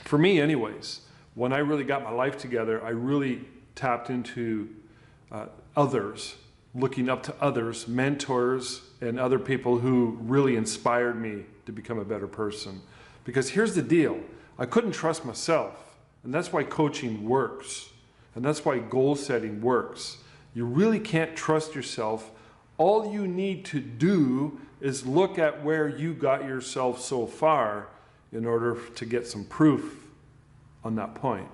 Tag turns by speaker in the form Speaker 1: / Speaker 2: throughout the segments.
Speaker 1: For me anyways, when I really got my life together, I really tapped into others, looking up to others, mentors, and other people who really inspired me to become a better person. Because here's the deal, I couldn't trust myself, and that's why coaching works, and that's why goal setting works. You really can't trust yourself. All you need to do is look at where you got yourself so far in order to get some proof on that point.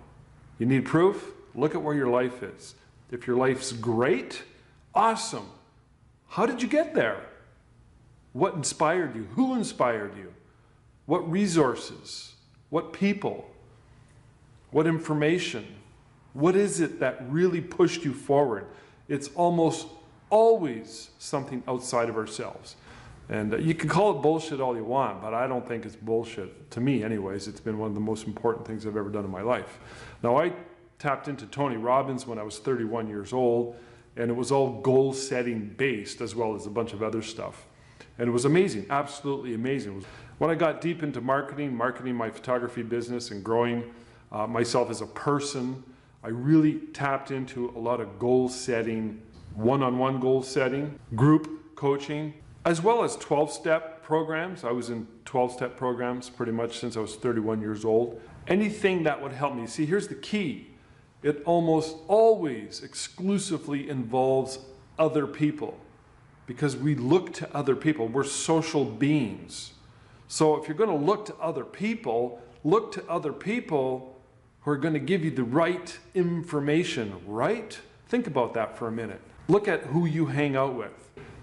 Speaker 1: You need proof? Look at where your life is. If your life's great, awesome. How did you get there? What inspired you? Who inspired you? What resources? What people? What information? What is it that really pushed you forward? It's almost always something outside of ourselves. And you can call it bullshit all you want, but I don't think it's bullshit. To me anyways, it's been one of the most important things I've ever done in my life. Now, I tapped into Tony Robbins when I was 31 years old, and it was all goal setting based as well as a bunch of other stuff. And it was amazing, absolutely amazing. When I got deep into marketing my photography business and growing myself as a person, I really tapped into a lot of goal setting, one-on-one goal setting, group coaching, as well as 12-step programs. I was in 12-step programs pretty much since I was 31 years old. Anything that would help me. See, here's the key. It almost always exclusively involves other people because we look to other people. We're social beings. So if you're going to look to other people who are going to give you the right information, right? Think about that for a minute. Look at who you hang out with.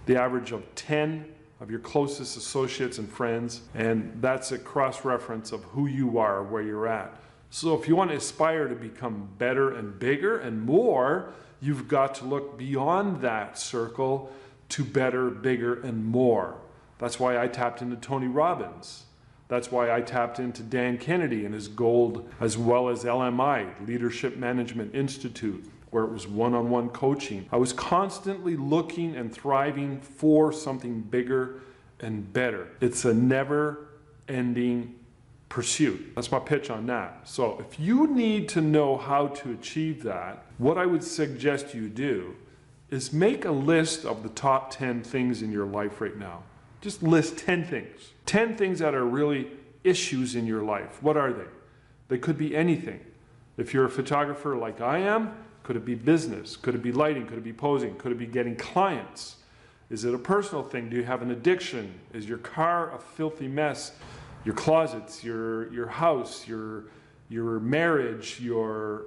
Speaker 1: The average of 10 of your closest associates and friends, and that's a cross-reference of who you are, where you're at. So if you want to aspire to become better and bigger and more, you've got to look beyond that circle to better, bigger, and more. That's why I tapped into Tony Robbins. That's why I tapped into Dan Kennedy and his gold, as well as LMI, Leadership Management Institute, where it was one-on-one coaching. I was constantly looking and thriving for something bigger and better. It's a never-ending pursuit. That's my pitch on that. So if you need to know how to achieve that, what I would suggest you do is make a list of the top 10 things in your life right now. Just list 10 things. 10 things that are really issues in your life. What are they? They could be anything. If you're a photographer like I am, could it be business? Could it be lighting? Could it be posing? Could it be getting clients? Is it a personal thing? Do you have an addiction? Is your car a filthy mess? Your closets, your house, your marriage, your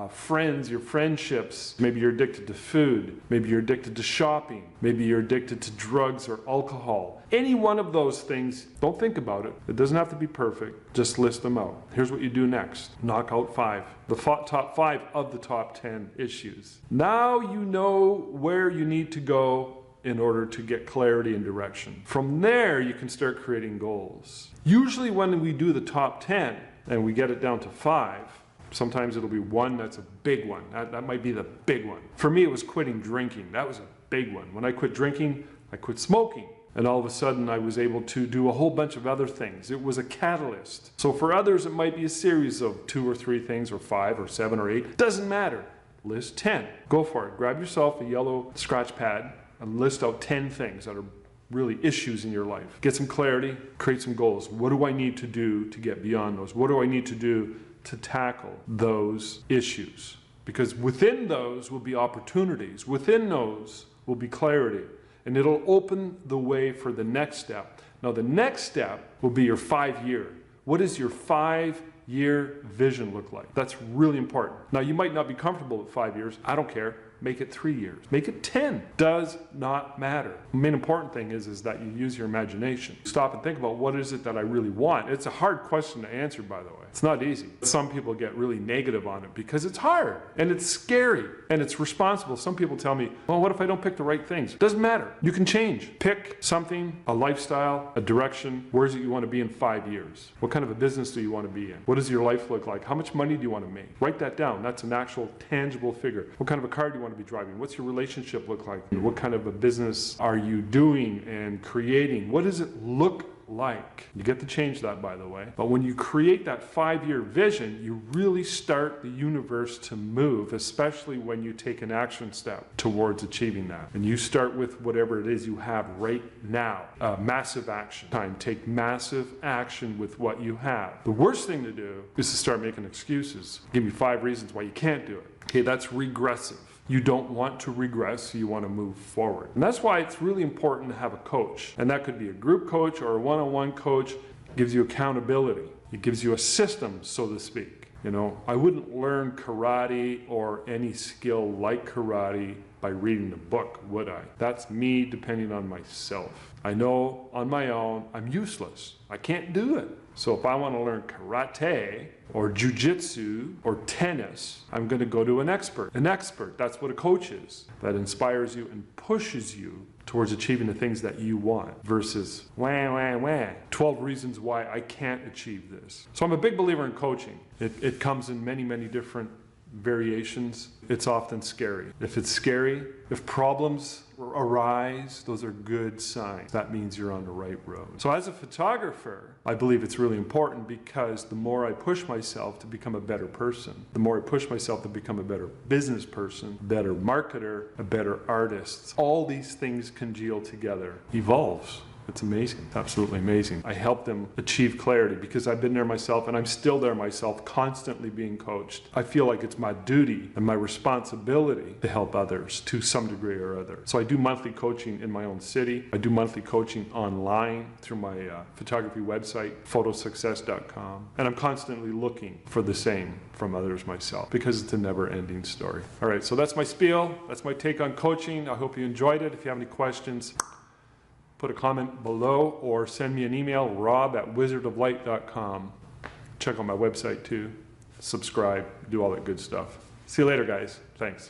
Speaker 1: friends, your friendships. Maybe you're addicted to food. Maybe you're addicted to shopping. Maybe you're addicted to drugs or alcohol. Any one of those things, don't think about it. It doesn't have to be perfect. Just list them out. Here's what you do next. Knock out 5. The top 5 of the top 10 issues. Now you know where you need to go in order to get clarity and direction. From there, you can start creating goals. Usually when we do the top 10 and we get it down to 5, sometimes it'll be one that's a big one. That might be the big one. For me, it was quitting drinking. That was a big one. When I quit drinking, I quit smoking. And all of a sudden, I was able to do a whole bunch of other things. It was a catalyst. So for others, it might be a series of 2 or 3 things, or 5 or 7 or 8. Doesn't matter. List 10. Go for it. Grab yourself a yellow scratch pad and list out 10 things that are really issues in your life. Get some clarity, create some goals. What do I need to do to get beyond those? What do I need to do to tackle those issues? Because within those will be opportunities. Within those will be clarity. And it'll open the way for the next step. Now the next step will be your 5-year. What does your 5-year vision look like? That's really important. Now you might not be comfortable with 5 years. I don't care. Make it 3 years. Make it 10. Does not matter. The main important thing is that you use your imagination. Stop and think about what is it that I really want. It's a hard question to answer, by the way. It's not easy. Some people get really negative on it because it's hard and it's scary and it's responsible. Some people tell me, well, what if I don't pick the right things? Doesn't matter. You can change. Pick something, a lifestyle, a direction. Where is it you want to be in 5 years? What kind of a business do you want to be in? What does your life look like? How much money do you want to make? Write that down. That's an actual tangible figure. What kind of a car do you want to be driving? What's your relationship look like? What kind of a business are you doing and creating? What does it look like. You get to change that, by the way. But when you create that 5-year vision, you really start the universe to move, especially when you take an action step towards achieving that. And you start with whatever it is you have right now. Massive action time. Take massive action with what you have. The worst thing to do is to start making excuses. Give me 5 reasons why you can't do it. Okay, that's regressive. You don't want to regress, you want to move forward. And that's why it's really important to have a coach. And that could be a group coach or a one-on-one coach. It gives you accountability. It gives you a system, so to speak. You know, I wouldn't learn karate or any skill like karate by reading the book, would I? That's me depending on myself. I know on my own I'm useless. I can't do it. So if I want to learn karate or jujitsu or tennis, I'm going to go to an expert. An expert, that's what a coach is. That inspires you and pushes you towards achieving the things that you want versus 12 reasons why I can't achieve this. So I'm a big believer in coaching. It comes in many, many different variations. It's often scary. If it's scary, if problems arise, those are good signs. That means you're on the right road. So as a photographer, I believe it's really important because the more I push myself to become a better person, the more I push myself to become a better business person, a better marketer, a better artist, all these things congeal together, evolves. It's amazing, absolutely amazing. I help them achieve clarity because I've been there myself and I'm still there myself, constantly being coached. I feel like it's my duty and my responsibility to help others to some degree or other. So I do monthly coaching in my own city. I do monthly coaching online through my photography website, photosuccess.com. And I'm constantly looking for the same from others myself because it's a never-ending story. All right, so that's my spiel. That's my take on coaching. I hope you enjoyed it. If you have any questions, put a comment below or send me an email, rob@wizardoflight.com. Check out my website too. Subscribe, do all that good stuff. See you later, guys. Thanks.